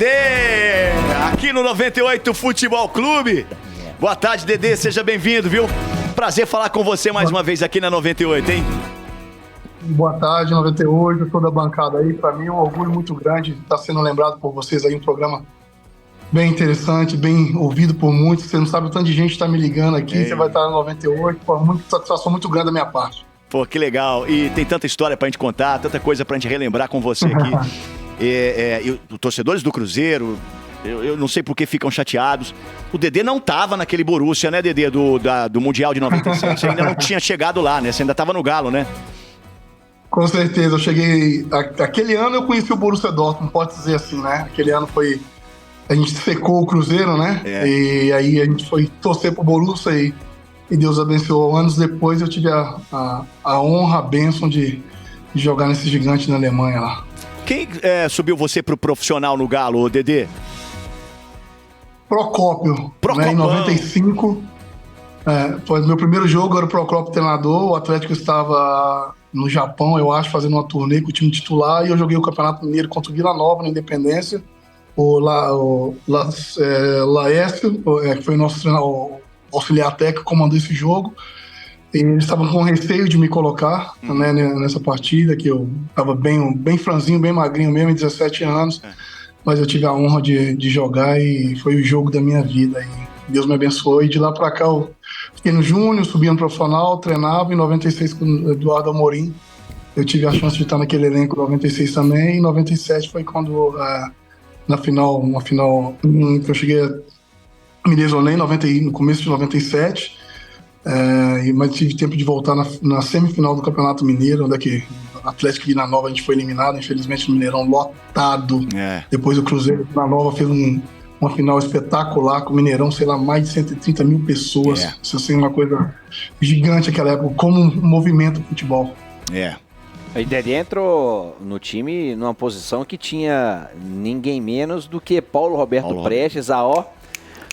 Dedê, aqui no 98 Futebol Clube. Boa tarde, Dedê, seja bem-vindo, viu? Prazer falar com você mais uma vez aqui na 98, hein? Boa tarde, 98, toda a bancada aí. Para mim é um orgulho muito grande estar sendo lembrado por vocês aí, um programa bem interessante, bem ouvido por muitos. Você não sabe o tanto de gente está me ligando aqui, você vai estar na 98, pô, muita satisfação muito grande da minha parte. Pô, que legal. E tem tanta história pra gente contar, tanta coisa pra gente relembrar com você aqui. E os torcedores do Cruzeiro, eu não sei por que ficam chateados. O Dedê não tava naquele Borussia, né, Dedê, do Mundial de 97. Você ainda não tinha chegado lá, né? Você ainda tava no Galo, né? Com certeza, eu cheguei... Aquele ano eu conheci o Borussia Dortmund, pode dizer assim, né? Aquele ano foi... A gente secou o Cruzeiro, né? E aí a gente foi torcer pro Borussia e Deus abençoou. Anos depois eu tive a honra, a bênção de jogar nesse gigante na Alemanha lá. Quem subiu você pro profissional no Galo, Dedê? Procópio, né, em 95. Foi meu primeiro jogo, era o Procópio treinador. O Atlético estava no Japão, eu acho, fazendo uma turnê com o time titular. E eu joguei o Campeonato Mineiro contra o Vila Nova, na Independência. O Laércio, que foi o nosso treinador, auxiliar técnico, comandou esse jogo. E eles estavam com receio de me colocar, né, nessa partida, que eu estava bem franzinho, bem magrinho mesmo, em 17 anos. Mas eu tive a honra de jogar e foi o jogo da minha vida. E Deus me abençoou. E de lá para cá eu fiquei no Júnior, subi no profissional, treinava. Em 96 com o Eduardo Amorim, eu tive a chance de estar naquele elenco. Em 96 também. Em 97 foi quando, uma final que eu cheguei a me lesionei no começo de 97. Mas tive tempo de voltar na semifinal do Campeonato Mineiro, onde é que Atlético Vila Nova a gente foi eliminado, infelizmente no Mineirão lotado. Depois o Cruzeiro Vila Nova fez uma final espetacular com o Mineirão, sei lá, mais de 130 mil pessoas. Isso assim, uma coisa gigante naquela época, como um movimento de futebol. E Dedê entrou no time numa posição que tinha ninguém menos do que Paulo Roberto Prestes,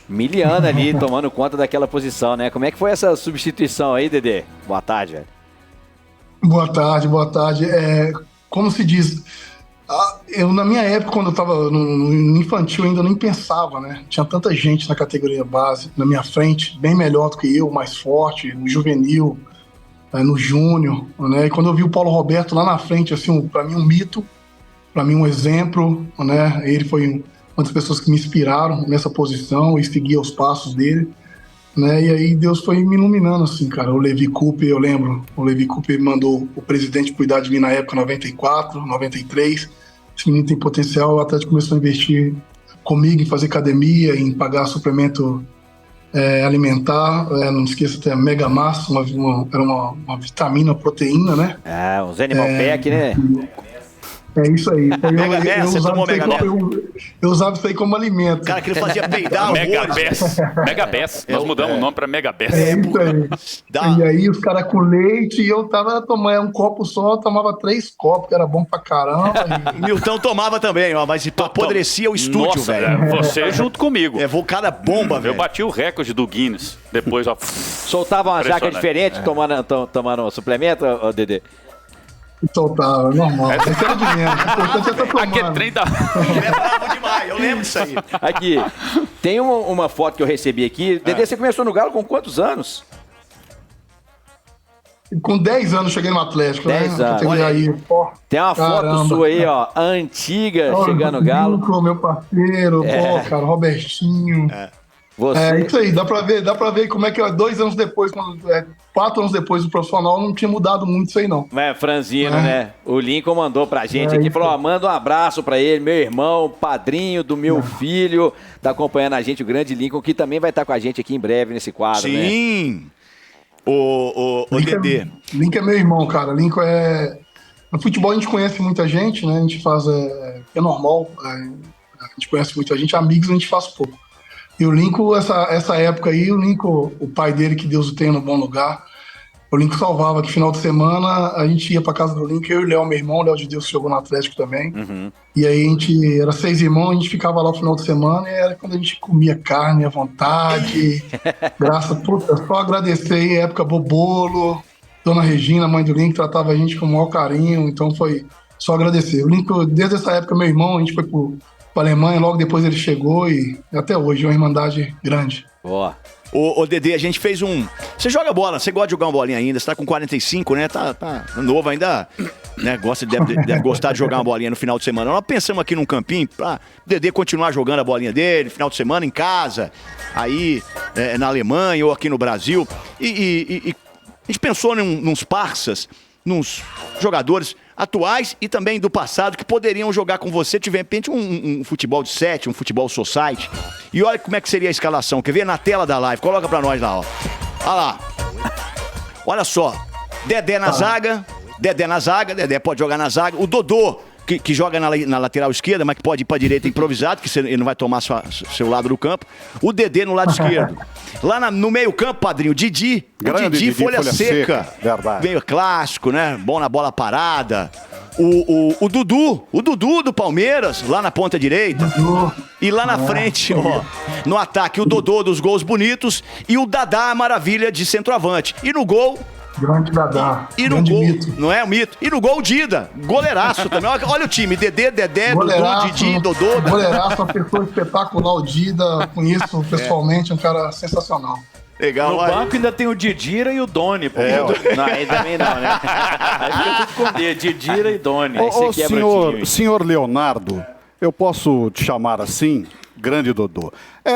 miliano ali, tomando conta daquela posição, né? Como é que foi essa substituição aí, Dedê? Boa tarde, velho. Boa tarde. Como se diz, eu na minha época, quando eu estava no infantil, ainda nem pensava, né? Tinha tanta gente na categoria base, na minha frente, bem melhor do que eu, mais forte, no juvenil, no júnior, né? E quando eu vi o Paulo Roberto lá na frente, assim, para mim um mito, para mim um exemplo, né? Ele foi uma das pessoas que me inspiraram nessa posição e seguia os passos dele, né? E aí Deus foi me iluminando, assim, cara. O Levi Cooper, eu lembro, o Levi Cooper mandou o presidente cuidar de mim na época, 94, 93. Esse menino tem potencial, o Atlético começou a investir comigo em fazer academia, em pagar suplemento alimentar, não esqueça até a Mega Massa, era uma vitamina, proteína, né? Os Animal Pack, né? É isso aí. Eu usava isso aí como alimento. Cara, que ele fazia peidar Mega Bass. Nós mudamos o nome pra Mega Bass. Isso aí. E aí os caras com leite, e eu tava tomando um copo só, eu tomava 3 copos, que era bom pra caramba. E Milton tomava também, mas apodrecia o estúdio, velho. Você junto comigo. Cada bomba, velho. Eu bati o recorde do Guinness. Depois, Soltava uma jaca diferente tomando um suplemento, Dedê? Soltava, normal. Isso era de menos. O importante é estar tomando. Aquele trem da... Ele é bravo demais, eu lembro disso aí. Aqui, tem uma foto que eu recebi aqui. Dedê, você começou no Galo com quantos anos? Com 10 anos cheguei no Atlético, 10 né? anos. Olha aí, tem uma foto sua aí, antiga, chegando no Galo. Meu parceiro, cara, Robertinho. Isso aí, dá pra ver como é que 2 anos depois, 4 anos depois do profissional, não tinha mudado muito isso aí, não. Franzino, né? O Lincoln mandou pra gente aqui, falou, manda um abraço pra ele, meu irmão, padrinho do meu filho, tá acompanhando a gente, o grande Lincoln, que também vai estar com a gente aqui em breve nesse quadro, né? Sim! O Dedê. Lincoln é meu irmão, cara. Lincoln no futebol a gente conhece muita gente, né? A gente faz... É normal, a gente conhece muita gente, amigos a gente faz pouco. E o Lincoln, essa época aí, o Lincoln, o pai dele, que Deus o tenha no bom lugar, o Lincoln salvava que final de semana a gente ia pra casa do Lincoln, eu e o Léo, meu irmão, o Léo de Deus, que jogou no Atlético também. E aí a gente, era 6 irmãos, a gente ficava lá no final de semana e era quando a gente comia carne à vontade. Só agradecer aí, época Bobolo, Dona Regina, mãe do Lincoln, tratava a gente com o maior carinho, então foi só agradecer. O Lincoln, desde essa época, meu irmão, a gente foi pro pra Alemanha, logo depois ele chegou e até hoje é uma irmandade grande. Boa. Ô, Dedê, a gente fez um... Você joga bola, você gosta de jogar uma bolinha ainda, você tá com 45, né? Tá novo ainda, né? Deve gostar de jogar uma bolinha no final de semana. Nós pensamos aqui num campinho pra o Dedê continuar jogando a bolinha dele, final de semana em casa, aí na Alemanha ou aqui no Brasil. E a gente pensou nos parças, nos jogadores atuais e também do passado que poderiam jogar com você, de repente um futebol de 7, um futebol society. E olha como é que seria a escalação. Quer ver? Na tela da live. Coloca pra nós lá, ó. Olha lá. Olha só. Dedé na zaga. Dedé pode jogar na zaga. O Dodô, que joga na lateral esquerda, mas que pode ir pra direita improvisado, que ele não vai tomar seu lado do campo. O Dedé no lado esquerdo. Lá no meio campo, padrinho, Didi. Didi, folha seca. Verdade. Veio clássico, né? Bom na bola parada. O Dudu do Palmeiras, lá na ponta direita. E lá na frente, ó, no ataque, o Dodô dos gols bonitos e o Dadá, a maravilha de centroavante. E no gol... Grande Dadá. E no grande gol, mito. não é o mito? E no gol, o Dida. Goleiraço também. Olha o time. Dedé, Goleiraço, Dudu, Didi, Dodô. Goleiraço, uma pessoa espetacular, o Dida. Conheço pessoalmente, um cara sensacional. Legal, No banco ainda tem o Didira e o Doni. Não, aí também não, né? Aí fica tudo escondido. Didira e Doni. Aí Ô, você quebra o time. senhor Leonardo, eu posso te chamar assim? Grande Dodô.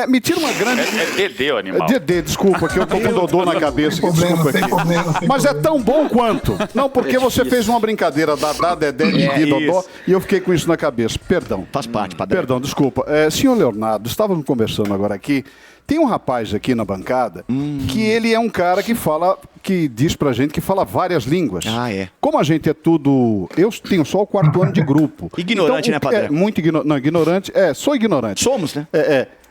Me tira uma grande... É Dedê, o animal. Dedê, desculpa, que eu tô com o Dodô na cabeça. Sem problema. Mas é tão bom quanto. Não, porque você fez uma brincadeira, Dadá, Dedé, Didi, Dodô, e eu fiquei com isso na cabeça. Perdão. Faz parte, padrão. Perdão, desculpa. Senhor Leonardo, estávamos conversando agora aqui. Tem um rapaz aqui na bancada que ele é um cara que diz pra gente que fala várias línguas. Ah, é. Como a gente é tudo... Eu tenho só o 4º ano de grupo. Ignorante, então, né, padrão? Muito ignorante. Não, ignorante. Sou ignorante. Somos, né?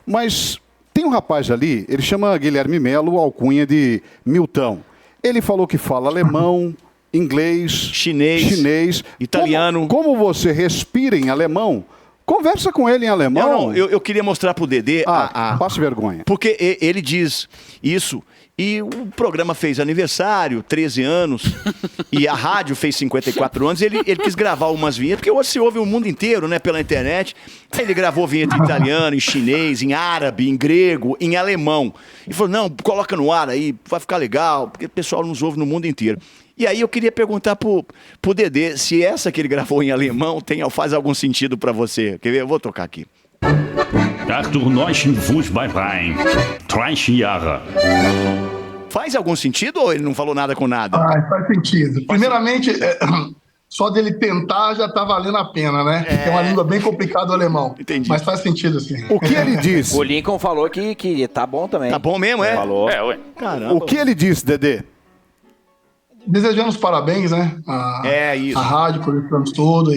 Mas tem um rapaz ali, ele chama Guilherme Melo, alcunha de Milton. Ele falou que fala alemão, inglês, chinês, italiano. Como você respira em alemão, conversa com ele em alemão. Não, eu queria mostrar pro Dedê... Passe vergonha. Porque ele diz isso... E o programa fez aniversário, 13 anos, e a rádio fez 54 anos, ele quis gravar umas vinhetas, porque hoje se ouve o mundo inteiro, né, pela internet. Aí ele gravou vinheta em italiano, em chinês, em árabe, em grego, em alemão. E falou, não, coloca no ar aí, vai ficar legal, porque o pessoal nos ouve no mundo inteiro. E aí eu queria perguntar pro Dedê se essa que ele gravou em alemão faz algum sentido pra você. Quer ver? Eu vou tocar aqui. Arthur Neuschen Fußballverein, 30 Jahre. Faz algum sentido ou ele não falou nada com nada? Faz sentido. Primeiramente, só dele tentar já tá valendo a pena, né? É uma língua bem complicada o alemão. Entendi. Mas faz sentido, sim. O que ele disse? O Lincoln falou que tá bom também. Tá bom mesmo, é? Falou. Ué. Caramba. O que ele disse, Dedê? Desejando os parabéns, né? Isso. A rádio por esse ano todo.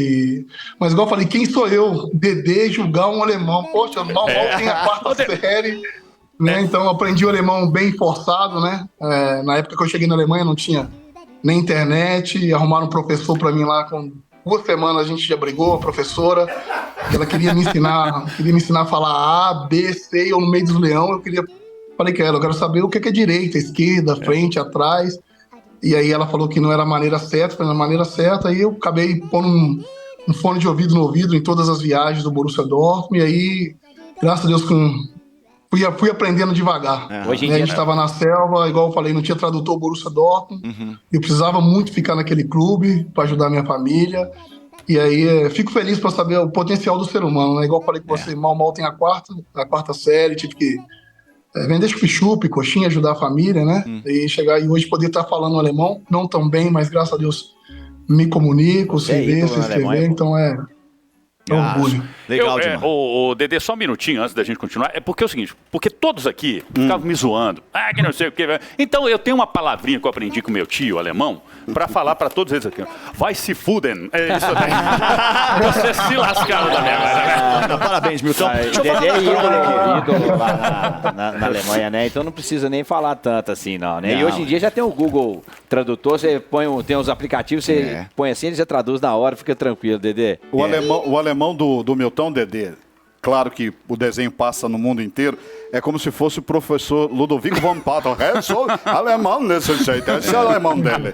Mas igual eu falei, quem sou eu? Dedê julgar um alemão. Poxa, eu mal tem a 4ª série. Né? Então eu aprendi o alemão bem forçado, né? Na época que eu cheguei na Alemanha não tinha nem internet. Arrumaram um professor para mim lá com 2 semanas, a gente já brigou, a professora. Ela queria me ensinar a falar A, B, C, eu no meio dos leão. Falei que eu quero saber o que é direita, esquerda, frente, atrás. E aí ela falou que não era a maneira certa, foi na maneira certa, aí eu acabei pondo um fone de ouvido no ouvido em todas as viagens do Borussia Dortmund, e aí, graças a Deus, fui aprendendo devagar. Hoje em A dia, gente estava na selva, igual eu falei, não tinha tradutor Borussia Dortmund, eu precisava muito ficar naquele clube para ajudar a minha família, e aí fico feliz para saber o potencial do ser humano, né? Igual eu falei que você mal tem a 4ª série, tive que vender chup-chup, coxinha, ajudar a família, né? E chegar e hoje poder estar falando alemão, não tão bem, mas graças a Deus me comunico, se ler, se escrever, então é orgulho. Legal demais. O Dedê, só um minutinho antes da gente continuar. É porque é o seguinte, porque todos aqui ficavam me zoando. Que não sei o que. Então eu tenho uma palavrinha que eu aprendi com meu tio alemão pra falar pra todos eles aqui. Vai se fudem. É isso aí. Vocês se lascaram da minha cara, né? Parabéns, Milton. Deixa eu Dedé falar ídolo lá na Alemanha, né? Então não precisa nem falar tanto assim, não, né? E hoje em dia já tem o Google Tradutor, você tem os aplicativos, você põe assim, ele já traduz na hora, fica tranquilo, Dedê. O alemão do Milton, Dedê, claro que o desenho passa no mundo inteiro, é como se fosse o professor Ludovico von Pato. É só alemão nesse jeito, esse é o alemão dele.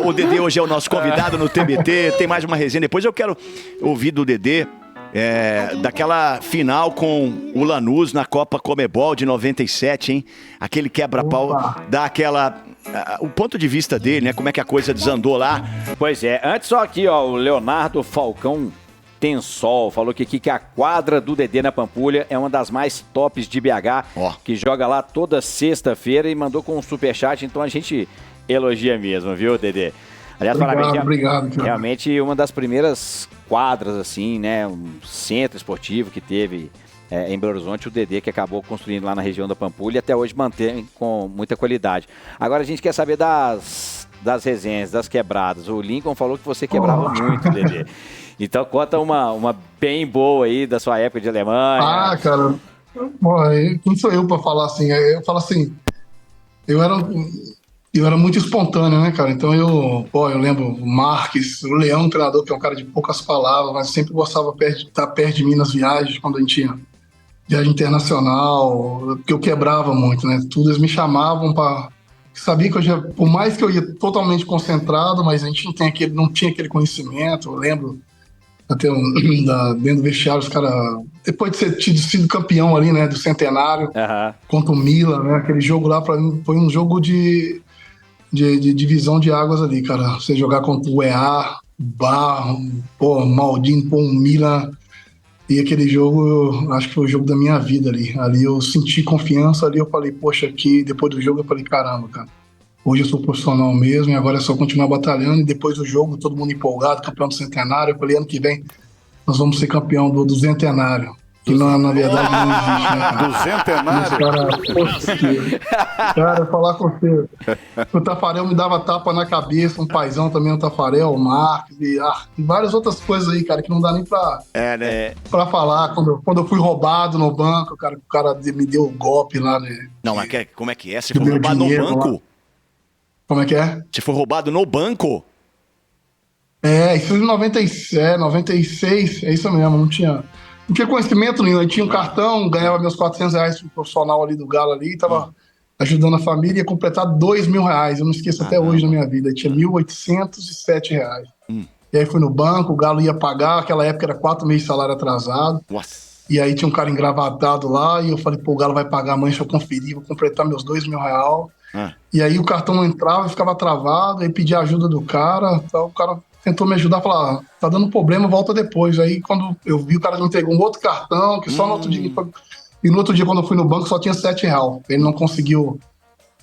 O Dedê hoje é o nosso convidado no TBT, tem mais uma resenha. Depois eu quero ouvir do Dedê daquela final com o Lanús na Copa Comebol de 97, hein? Aquele quebra-pau, dá aquela... o ponto de vista dele, né? Como é que a coisa desandou lá. Pois é, antes só aqui, ó, o Leonardo Falcão Tensol falou que a quadra do Dedê na Pampulha é uma das mais tops de BH, que joga lá toda sexta-feira e mandou com um superchat, então a gente elogia mesmo, viu, Dedê? Aliás, obrigado. Realmente uma das primeiras quadras, assim, né, um centro esportivo que teve em Belo Horizonte, o Dedê que acabou construindo lá na região da Pampulha e até hoje mantém com muita qualidade. Agora a gente quer saber das resenhas, das quebradas. O Lincoln falou que você quebrava muito, Dedê. Então conta uma bem boa aí da sua época de Alemanha. Cara, quem sou eu pra falar assim? Eu falo assim, eu era muito espontâneo, né, cara? Então eu lembro o Marques, o Leão, treinador, que é um cara de poucas palavras, mas sempre gostava de estar perto de mim nas viagens, quando a gente tinha viagem internacional, porque eu quebrava muito, né? Tudo eles me chamavam para... Sabia que por mais que eu ia totalmente concentrado, mas a gente não tinha aquele conhecimento. Eu lembro até dentro do vestiário, os caras, depois de ter sido campeão ali, né, do Centenário, contra o Milan, né? Aquele jogo lá, pra mim, foi um jogo de divisão de águas ali, cara. Você jogar contra o EA, Barro, Maldini, o Milan. E aquele jogo, eu acho que foi o jogo da minha vida ali. Ali eu senti confiança, ali eu falei, poxa, aqui, depois do jogo eu falei, caramba, cara, hoje eu sou profissional mesmo e agora é só continuar batalhando. E depois do jogo, todo mundo empolgado, campeão do Centenário. Eu falei, ano que vem nós vamos ser campeão do Centenário. Que na verdade não existe, né, cara? Do Centenário? Cara, falar com você. O Tafarel me dava tapa na cabeça, um paizão também, o Tafarel, o Marques, e várias outras coisas aí, cara, que não dá nem pra falar. Quando eu fui roubado no banco, cara, o cara me deu o golpe lá, né? Não, mas como é que é? Você foi roubado no banco? Lá. Como é que é? Você foi roubado no banco? Isso em 96, é isso mesmo, não tinha conhecimento nenhum. Eu tinha um cartão, ganhava meus R$400 pro profissional ali do Galo ali, tava ajudando a família, ia completar R$2.000. Eu não esqueço até hoje na minha vida. Eu tinha R$1.807. E aí fui no banco, o Galo ia pagar, aquela época era 4 meses de salário atrasado. Nossa. E aí tinha um cara engravatado lá, e eu falei, o Galo vai pagar amanhã, deixa eu conferir, vou completar meus R$2.000. E aí o cartão não entrava, ficava travado, aí pedi a ajuda do cara, então o cara tentou me ajudar, falar, tá dando problema, volta depois. Aí quando eu vi, o cara me entregou um outro cartão, que só no outro dia... E no outro dia, quando eu fui no banco, só tinha R$7. Ele não conseguiu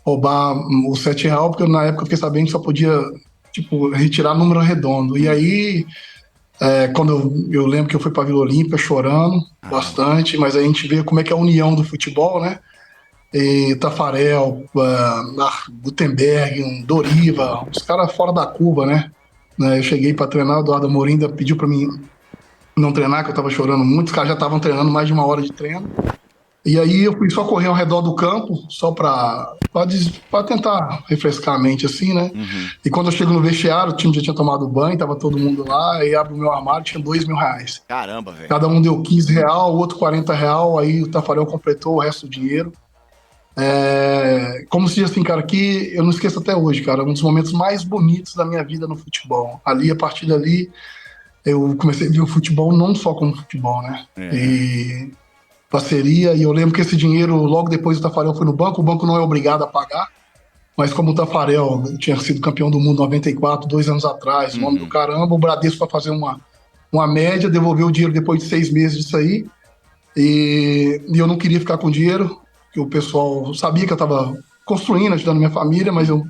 roubar os R$7, porque na época eu fiquei sabendo que só podia, retirar número redondo. E aí, quando eu lembro que eu fui pra Vila Olímpia chorando bastante, mas aí a gente vê como é que é a união do futebol, né? E Tafarel, Gutenberg, Doriva, os caras fora da curva, né? Eu cheguei para treinar, o Eduardo Amorim ainda pediu para mim não treinar, que eu tava chorando muito. Os caras já estavam treinando mais de 1 hora de treino. E aí eu fui só correr ao redor do campo, só para tentar refrescar a mente, assim, né? E quando eu chego no vestiário, o time já tinha tomado banho, tava todo mundo lá, aí abro o meu armário, tinha R$2.000. Caramba, velho. Cada um deu R$15, o outro R$40, aí o Tafarel completou o resto do dinheiro. Como se diz assim, cara, que eu não esqueço até hoje, cara, um dos momentos mais bonitos da minha vida no futebol. Ali, a partir dali, eu comecei a ver o futebol não só como futebol, né? E parceria, e eu lembro que esse dinheiro, logo depois do Tafarel foi no banco, o banco não é obrigado a pagar, mas como o Tafarel tinha sido campeão do mundo em 94, 2 anos atrás, o nome do caramba, o Bradesco para fazer uma média, devolveu o dinheiro depois de 6 meses disso aí, e eu não queria ficar com o dinheiro, que o pessoal sabia que eu estava construindo, ajudando minha família, mas eu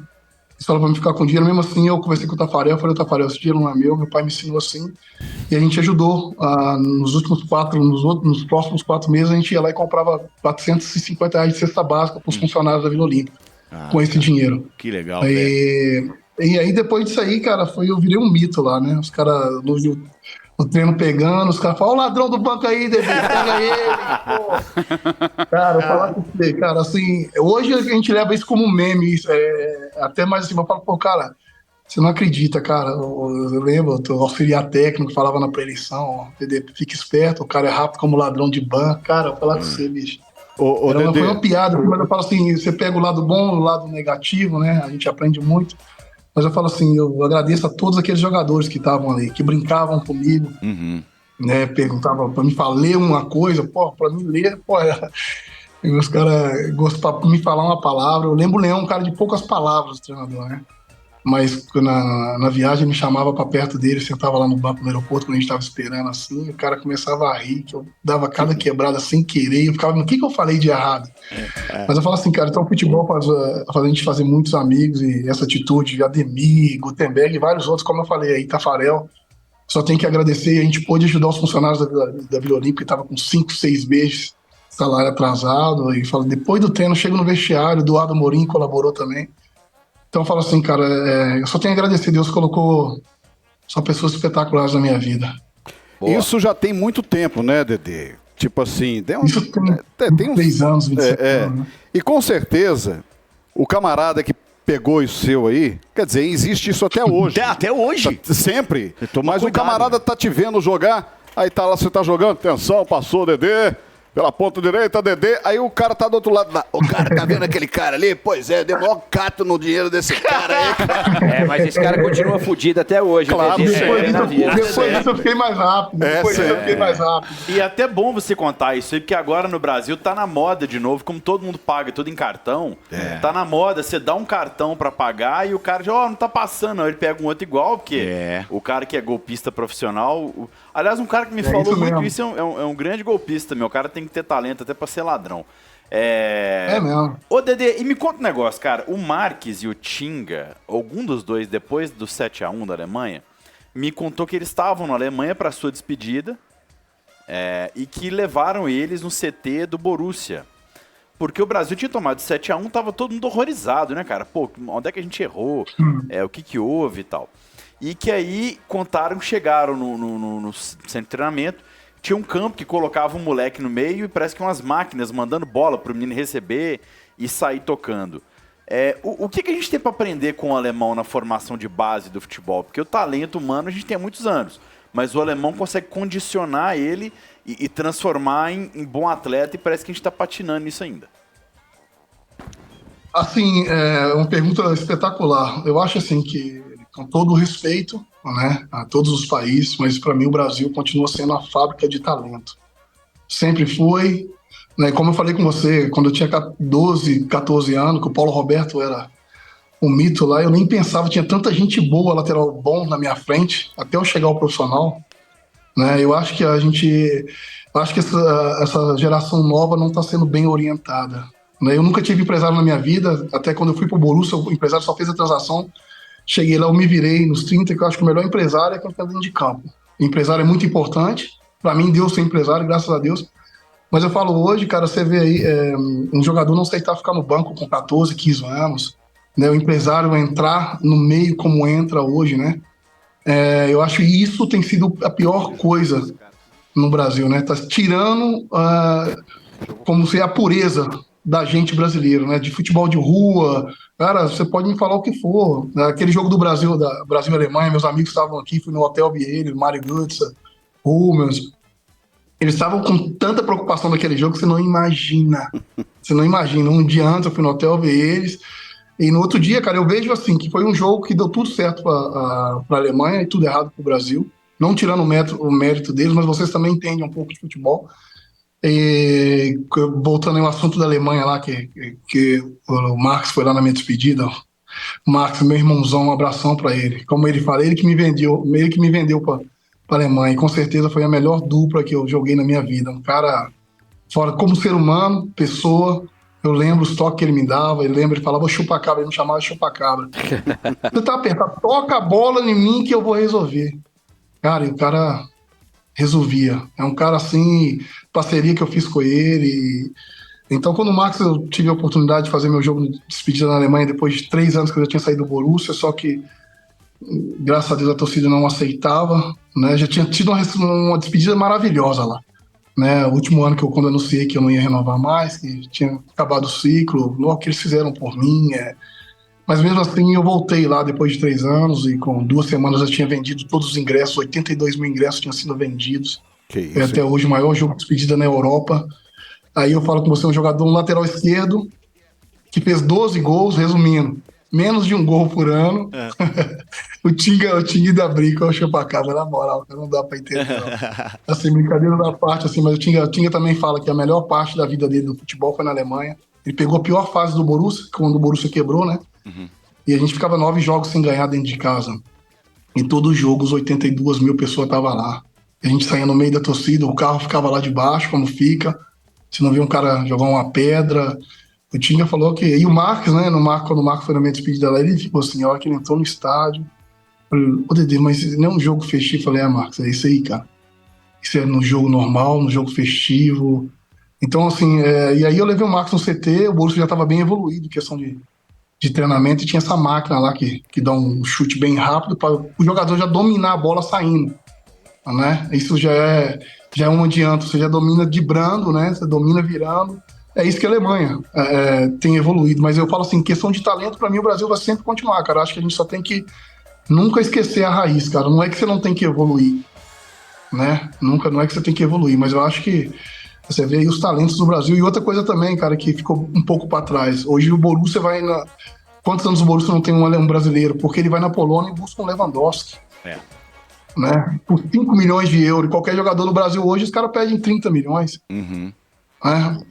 falava para me ficar com dinheiro. Mesmo assim, eu conversei com o Tafarel, falei, Tafarel, esse dinheiro não é meu pai me ensinou assim, e a gente ajudou. Nos próximos 4 meses, a gente ia lá e comprava R$450 de cesta básica para os funcionários da Vila Olímpia, com esse dinheiro. Que legal, E aí, depois disso aí, cara, eu virei um mito lá, né? Os caras... O treino pegando, os caras falam, o ladrão do banco aí, Dedê, pega ele, pô. Cara, eu falar com você, cara, assim, hoje a gente leva isso como meme, até mais assim, eu falo, pô, cara, você não acredita, cara, eu lembro, o auxiliar técnico falava na pré-eleição, Dedê, fica esperto, o cara é rápido como ladrão de banco, cara, eu falar com você, bicho. Foi uma piada, mas eu falo assim, você pega o lado bom, o lado negativo, né, a gente aprende muito. Mas eu falo assim, eu agradeço a todos aqueles jogadores que estavam ali, que brincavam comigo. né? Perguntava pra mim ler uma coisa, pô, pra mim ler, pô, e os caras gostavam pra me falar uma palavra. Eu lembro o Leão, um cara de poucas palavras, o treinador, né? Mas na viagem me chamava pra perto dele, sentava lá no banco do aeroporto quando a gente tava esperando assim, e o cara começava a rir, que eu dava cada quebrada sem querer, eu ficava, o que eu falei de errado? Mas eu falo assim, cara, então o futebol faz a gente fazer muitos amigos, e essa atitude de Ademir, Gutenberg e vários outros, como eu falei aí, Tafarel, só tem que agradecer, a gente pôde ajudar os funcionários da Vila Olímpica, que tava com 5, 6 meses salário atrasado, e fala, depois do treino, chego no vestiário, Eduardo Amorim colaborou também. Então eu falo assim, cara, eu só tenho a agradecer, Deus colocou só pessoas espetaculares na minha vida. Boa. Isso já tem muito tempo, né, Dedê? Tipo assim, tem uns, Isso tem uns 3 anos, 25 anos, né? E com certeza, o camarada que pegou isso seu aí, quer dizer, existe isso até hoje. Até hoje. Sempre. Toma Mas cuidado, o camarada tá te vendo jogar, aí tá lá, você tá jogando, atenção, passou o Dedê, pela ponta direita, Dedê, aí o cara tá do outro lado. O cara tá vendo aquele cara ali? Pois é, deu maior cato no dinheiro desse cara aí. Mas esse cara continua fudido até hoje. Claro, Dedê, Depois na vida. disso eu fiquei mais rápido. E é até bom você contar isso aí, porque agora no Brasil tá na moda de novo, como todo mundo paga tudo em cartão, tá na moda, você dá um cartão pra pagar e o cara já, não tá passando, não. Ele pega um outro igual, porque o cara que é golpista profissional... Aliás, um cara que me falou isso muito mesmo. isso é um grande golpista, meu. O cara tem que ter talento até pra ser ladrão. É mesmo. Ô, Dedê, e me conta um negócio, cara. O Marques e o Tinga, algum dos dois, depois do 7-1 da Alemanha, me contou que eles estavam na Alemanha para sua despedida e que levaram eles no CT do Borussia. Porque o Brasil tinha tomado 7-1, tava todo mundo horrorizado, né, cara? Pô, onde é que a gente errou? O que houve e tal. E que aí contaram que chegaram no centro de treinamento, tinha um campo que colocava um moleque no meio e parece que umas máquinas mandando bola pro menino receber e sair tocando. O que a gente tem para aprender com o alemão na formação de base do futebol? Porque o talento humano a gente tem há muitos anos, mas o alemão consegue condicionar ele e transformar em bom atleta e parece que a gente está patinando nisso ainda. Assim, é uma pergunta espetacular. Eu acho assim que, com todo o respeito, né, a todos os países, mas para mim o Brasil continua sendo a fábrica de talento. Sempre foi, né, como eu falei com você, quando eu tinha 12, 14 anos, que o Paulo Roberto era um mito lá, eu nem pensava, tinha tanta gente boa, lateral bom na minha frente, até eu chegar ao profissional, né, eu acho que essa geração nova não está sendo bem orientada. Eu nunca tive empresário na minha vida, até quando eu fui pro Borussia, o empresário só fez a transação. Cheguei lá, eu me virei nos 30, que eu acho que o melhor empresário é quem está dentro de campo. O empresário é muito importante, para mim Deus ser empresário, graças a Deus. Mas eu falo hoje, cara, você vê aí, um jogador não aceitar ficar no banco com 14, 15 anos, né? O empresário entrar no meio como entra hoje, né? Eu acho que isso tem sido a pior coisa no Brasil, né? Tá tirando como se a pureza da gente brasileiro, né? De futebol de rua. Cara, você pode me falar o que for. Aquele jogo do Brasil, da Brasil e Alemanha, meus amigos estavam aqui, fui no hotel, vi eles, Mário Götze, Hummels. Eles estavam com tanta preocupação naquele jogo que você não imagina. Você não imagina. Um dia antes eu fui no hotel ver eles. E no outro dia, cara, eu vejo assim, que foi um jogo que deu tudo certo para a Alemanha e tudo errado para o Brasil. Não tirando o mérito deles, mas vocês também entendem um pouco de futebol. E, voltando ao assunto da Alemanha lá, que o Marcos foi lá na minha despedida. O Marcos, meu irmãozão, um abração para ele. Como ele fala, ele que me vendeu para a Alemanha. E com certeza foi a melhor dupla que eu joguei na minha vida. Um cara, fora como ser humano, pessoa. Eu lembro os toques que ele me dava. Eu lembro, ele falava chupa-cabra, ele me chamava chupa-cabra. Eu tava apertado, toca a bola em mim que eu vou resolver. Cara, e o cara resolvia. É um cara assim, parceria que eu fiz com ele. Então, quando o Max, eu tive a oportunidade de fazer meu jogo de despedida na Alemanha depois de 3 anos que eu já tinha saído do Borussia, só que, graças a Deus, a torcida não aceitava, né? Já tinha tido uma despedida maravilhosa lá, né? O último ano quando eu anunciei que eu não ia renovar mais, que tinha acabado o ciclo, o que eles fizeram por mim, Mas mesmo assim, eu voltei lá depois de 3 anos e com 2 semanas eu tinha vendido todos os ingressos, 82 mil ingressos tinham sido vendidos. Que até hoje o maior jogo de despedida na Europa. Aí eu falo com você, um jogador, um lateral esquerdo, que fez 12 gols, resumindo, menos de 1 gol por ano. O Tinga ainda brinca, eu chupacabra, na moral, não dá pra entender, não. Assim, brincadeira da parte, assim, mas o Tinga também fala que a melhor parte da vida dele no futebol foi na Alemanha. Ele pegou a pior fase do Borussia, quando o Borussia quebrou, né? E a gente ficava 9 jogos sem ganhar dentro de casa. Em todos os jogos, 82 mil pessoas estavam lá. A gente saía no meio da torcida, o carro ficava lá de baixo, como fica. Se não via um cara jogar uma pedra. O Tinga falou que... E o Marcos, né? Quando o Marcos foi na minha despedida lá, ele ficou assim, a hora que ele entrou no estádio. Falei, ô Dedê, mas não é um jogo festivo? Falei, Marcos, é isso aí, cara. Isso é no jogo normal, no jogo festivo. Então, assim, e aí eu levei o Marcos no CT, o Borussia já estava bem evoluído, questão de treinamento, e tinha essa máquina lá que dá um chute bem rápido para o jogador já dominar a bola saindo, né? Isso já é um adianto, você já domina driblando, né? Você domina virando. É isso que a Alemanha tem evoluído. Mas eu falo assim, questão de talento, para mim o Brasil vai sempre continuar, cara. Eu acho que a gente só tem que nunca esquecer a raiz, cara. Não é que você não tem que evoluir, né? Não é que você tem que evoluir, mas eu acho que você vê aí os talentos do Brasil. E outra coisa também, cara, que ficou um pouco para trás. Hoje o Borussia vai na... Quantos anos o Borussia não tem um brasileiro? Porque ele vai na Polônia e busca um Lewandowski. Né? Por 5 milhões de euros. Qualquer jogador do Brasil hoje, os caras pedem 30 milhões.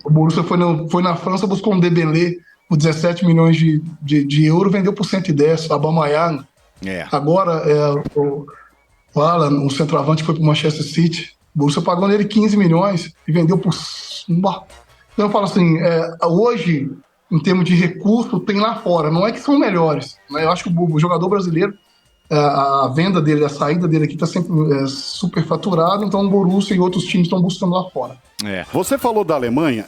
O Borussia foi na França, buscou um Dembélé por 17 milhões de euros, vendeu por 110. Aubameyang. Agora, o Alan, o centroavante, foi para o Manchester City. O Borussia pagou nele 15 milhões e vendeu por... Então eu falo assim, hoje, em termos de recurso, tem lá fora. Não é que são melhores, né? Eu acho que o jogador brasileiro, a venda dele, a saída dele aqui está sempre super faturado, então o Borussia e outros times estão buscando lá fora. Você falou da Alemanha.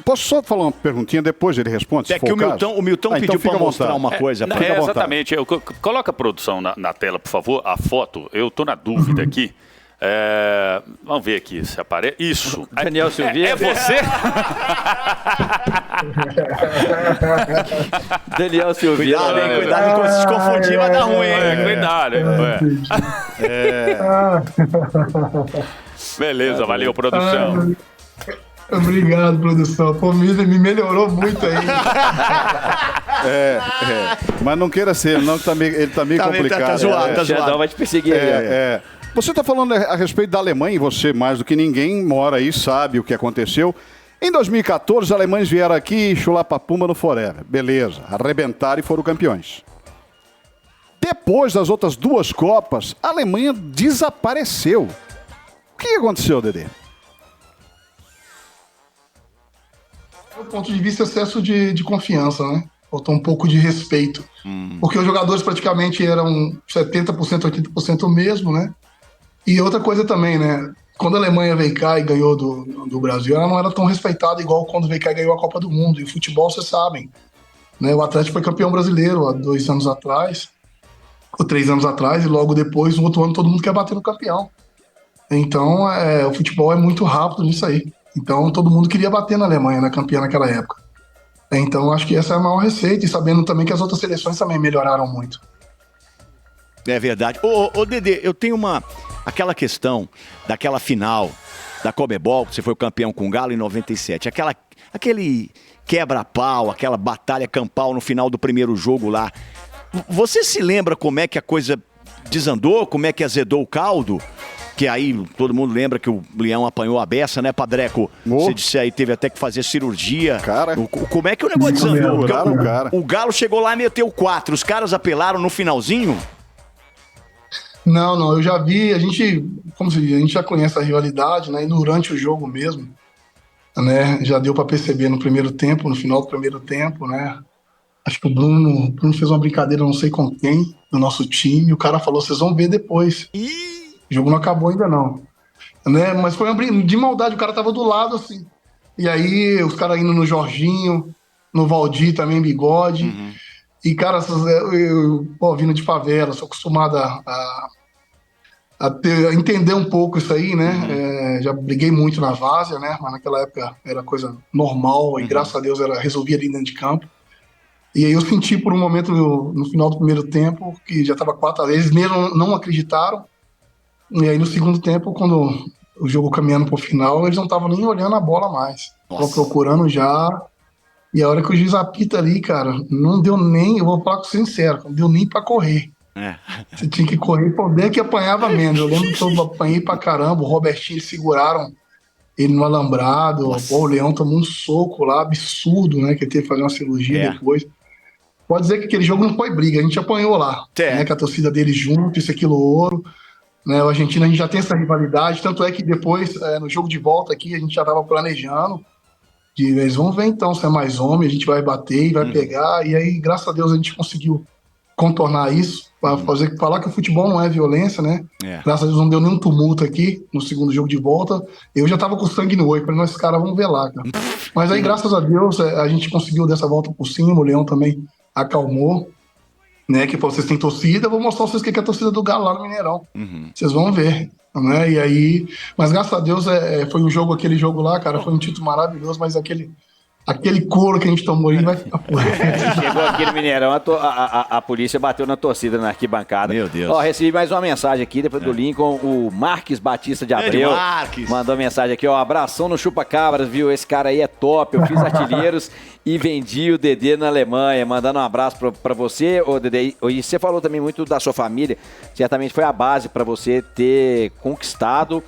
Posso só falar uma perguntinha, depois ele responde? É que o Milton pediu para mostrar uma coisa. Exatamente. Coloca a produção na tela, por favor, a foto. Eu estou na dúvida aqui. Vamos ver aqui se aparece. Isso. Daniel Silveira. É você? Daniel Silveira. Cuidado com se confundir, vai dar ruim. Cuidado. Beleza, valeu, produção. Obrigado, produção. Pô, me melhorou muito aí. Mas não queira ser, não, que ele tá meio complicado. Tá zoado, tá zoado. Vai te perseguir. Você está falando a respeito da Alemanha, e você, mais do que ninguém, mora aí, sabe o que aconteceu. Em 2014, os alemães vieram aqui chular pra Puma no Forever. Beleza, arrebentaram e foram campeões. Depois das outras 2 Copas, a Alemanha desapareceu. O que aconteceu, Dedê? Do ponto de vista, excesso de confiança, né? Faltou um pouco de respeito. Porque os jogadores praticamente eram 70%, 80% o mesmo, né? E outra coisa também, né? Quando a Alemanha veio cá e ganhou do Brasil, ela não era tão respeitada igual quando veio cá e ganhou a Copa do Mundo. E o futebol, vocês sabem, né? O Atlético foi campeão brasileiro há 2 anos atrás, ou 3 anos atrás, e logo depois, no outro ano, todo mundo quer bater no campeão. Então, o futebol é muito rápido nisso aí. Então, todo mundo queria bater na Alemanha, na campeã naquela época. Então, acho que essa é a maior receita, e sabendo também que as outras seleções também melhoraram muito. É verdade. Ô Dedê, eu tenho aquela questão daquela final da Conmebol, que você foi o campeão com o Galo em 97. Aquele quebra-pau, aquela batalha campal no final do primeiro jogo lá. Você se lembra como é que a coisa desandou? Como é que azedou o caldo? Que aí todo mundo lembra que o Leão apanhou a beça, né, Padreco? Você disse aí, teve até que fazer cirurgia. Cara, como é que o negócio desandou? Cara. O Galo chegou lá e meteu 4. Os caras apelaram no finalzinho? Não, eu já vi, a gente já conhece a rivalidade, né? E durante o jogo mesmo, né? Já deu para perceber no primeiro tempo, no final do primeiro tempo, né? Acho que o Bruno fez uma brincadeira, não sei com quem, do nosso time. O cara falou, vocês vão ver depois. O jogo não acabou ainda não, né? Mas foi de maldade, o cara tava do lado assim. E aí os caras indo no Jorginho, no Valdir também, Bigode. E, cara, eu vindo de favela, sou acostumado a entender um pouco isso aí, né? Já briguei muito na várzea, né? Mas naquela época era coisa normal e, graças a Deus, resolvia ali dentro de campo. E aí eu senti por um momento no final do primeiro tempo que já estava 4 vezes, eles não acreditaram. E aí no segundo tempo, quando o jogo caminhando pro final, eles não estavam nem olhando a bola mais. Estavam procurando já. E a hora que o juiz apita ali, cara, não deu nem, eu vou falar com sincero, não deu nem pra correr. Você tinha que correr, poder que apanhava menos. Eu lembro que eu apanhei pra caramba, o Robertinho seguraram ele no alambrado, o Leão tomou um soco lá, absurdo, né, que ele teve que fazer uma cirurgia depois. Pode dizer que aquele jogo não foi briga, a gente apanhou lá, né, com a torcida dele junto, isso, aquilo, ouro. Né, o argentino, a gente já tem essa rivalidade, tanto é que depois, no jogo de volta aqui, a gente já estava planejando, que eles vão ver então, se é mais homem, a gente vai bater e vai pegar, e aí, graças a Deus, a gente conseguiu contornar isso, para falar que o futebol não é violência, né? Graças a Deus não deu nenhum tumulto aqui no segundo jogo de volta. Eu já tava com sangue no olho, falei, nós caras vamos ver lá, cara. Mas aí, graças a Deus, a gente conseguiu dessa volta por cima, o Leão também acalmou, né? Que vocês têm torcida, eu vou mostrar pra vocês o que é a torcida do Galo lá no Mineirão. Vocês vão ver, né? E aí, mas graças a Deus foi um jogo, aquele jogo lá, cara, foi um título maravilhoso, mas aquele couro que a gente tomou aí vai ficar por aí. Chegou aqui no Mineirão, a polícia bateu na torcida, na arquibancada. Meu Deus. Ó, recebi mais uma mensagem aqui, depois do Lincoln, o Marques Batista de Abreu. Mandou mensagem aqui, ó, abração no Chupa Cabras, viu? Esse cara aí é top, eu fiz artilheiros e vendi o Dedê na Alemanha. Mandando um abraço pra você, ô Dedê. E você falou também muito da sua família, certamente foi a base pra você ter conquistado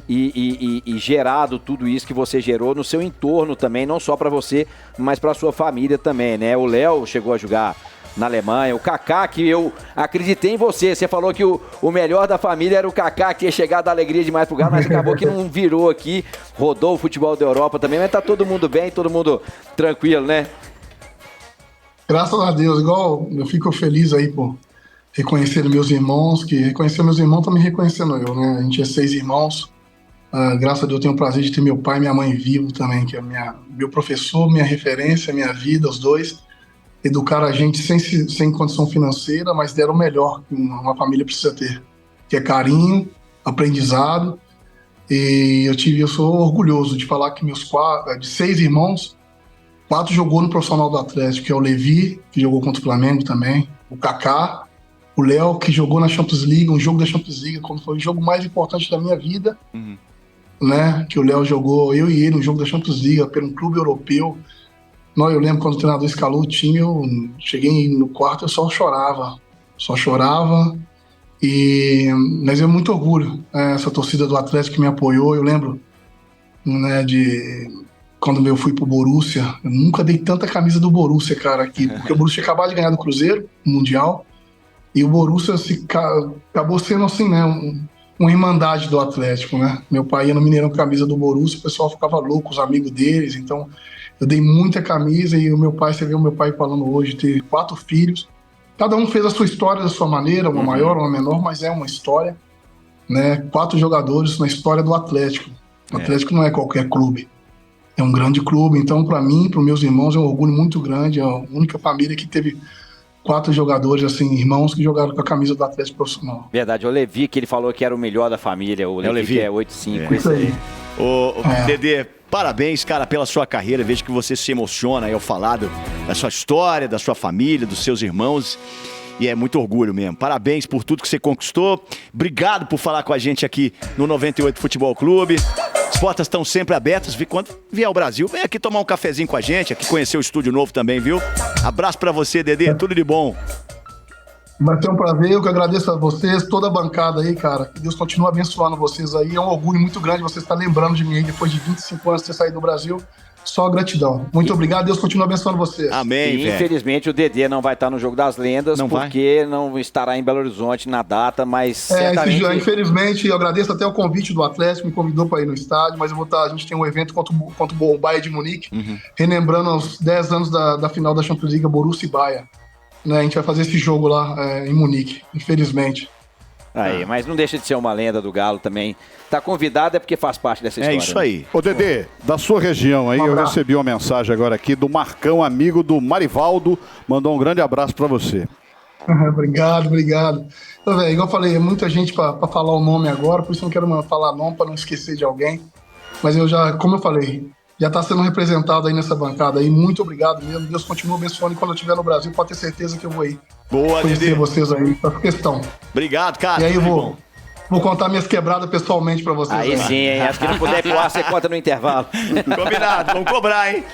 e gerado tudo isso que você gerou no seu entorno também, não só para você, mas para sua família também, né? O Léo chegou a jogar na Alemanha, o Kaká, que eu acreditei em você falou que o melhor da família era o Kaká, que ia chegar da alegria demais pro Galo, mas acabou que não virou aqui, rodou o futebol da Europa também, mas tá todo mundo bem, todo mundo tranquilo, né? Graças a Deus, igual eu fico feliz aí por reconhecer meus irmãos, que reconhecer meus irmãos tá me reconhecendo eu, né? A gente é 6 irmãos. Graças a Deus eu tenho o prazer de ter meu pai e minha mãe vivos também, que é meu professor, minha referência, minha vida, os dois. Educaram a gente sem condição financeira, mas deram o melhor que uma família precisa ter, que é carinho, aprendizado. E eu sou orgulhoso de falar que de 6 irmãos, 4 jogou no profissional do Atlético, que é o Levi, que jogou contra o Flamengo também, o Kaká, o Léo, que jogou na Champions League, um jogo da Champions League, quando foi o jogo mais importante da minha vida, né? Que o Léo jogou, eu e ele, um jogo da Champions League, pelo um clube europeu. Eu lembro quando o treinador escalou o time, eu cheguei no quarto, eu só chorava. Mas é muito orgulho, essa torcida do Atlético que me apoiou. Eu lembro, né, quando eu fui pro Borussia, eu nunca dei tanta camisa do Borussia, cara, aqui, porque o Borussia acabou de ganhar do Cruzeiro, o Mundial, e o Borussia acabou sendo assim, né, uma irmandade do Atlético, né? Meu pai ia no Mineirão com a camisa do Borussia, o pessoal ficava louco, os amigos deles, então eu dei muita camisa. E o meu pai, você vê o meu pai falando hoje, ter 4 filhos, cada um fez a sua história da sua maneira, uma maior, uma menor, mas é uma história, né? 4 jogadores na história do Atlético. O Atlético não é qualquer clube, é um grande clube. Então, para mim, para os meus irmãos, é um orgulho muito grande, é a única família que teve 4 jogadores, assim, irmãos que jogaram com a camisa do Atlético profissional. Verdade, o Levi, que ele falou que era o melhor da família, o Levi que é 8-5, isso aí. Dedê, parabéns, cara, pela sua carreira. Vejo que você se emociona aí ao falar da sua história, da sua família, dos seus irmãos. E é muito orgulho mesmo. Parabéns por tudo que você conquistou. Obrigado por falar com a gente aqui no 98 Futebol Clube. As portas estão sempre abertas. Quando vier ao Brasil, vem aqui tomar um cafezinho com a gente, aqui conhecer o estúdio novo também, viu? Abraço pra você, Dedê. Tudo de bom. Vai ser um prazer, eu que agradeço a vocês, toda a bancada aí, cara. Que Deus continue abençoando vocês aí. É um orgulho muito grande você estar lembrando de mim aí depois de 25 anos de ter saído do Brasil. Só gratidão. Muito obrigado, Deus continue abençoando vocês. Amém, e, infelizmente o Dedê não vai estar no Jogo das Lendas, porque não estará em Belo Horizonte na data, mas certamente... Infelizmente, eu agradeço até o convite do Atlético, me convidou para ir no estádio, mas a gente tem um evento contra o Bayern de Munique, relembrando os 10 anos da final da Champions League, Borussia e Bayern. Né, a gente vai fazer esse jogo lá em Munique, infelizmente. Aí, mas não deixa de ser uma lenda do Galo também. Tá convidado é porque faz parte dessa história. É isso aí. Né? Ô, Dedê, da sua região aí, eu recebi uma mensagem agora aqui do Marcão, amigo do Marivaldo. Mandou um grande abraço pra você. Obrigado. Então, igual eu falei, é muita gente pra falar o nome agora, por isso eu não quero falar nome pra não esquecer de alguém. Mas como eu falei, já está sendo representado aí nessa bancada aí. Muito obrigado mesmo. Deus continue abençoando. E quando eu estiver no Brasil, pode ter certeza que eu vou aí. Boa, conhecer vocês aí, pra questão. Obrigado, cara. E aí eu vou contar minhas quebradas pessoalmente pra vocês. Aí sim, hein? Acho que não puder ir pro ar, você conta no intervalo. Combinado, vamos cobrar, hein?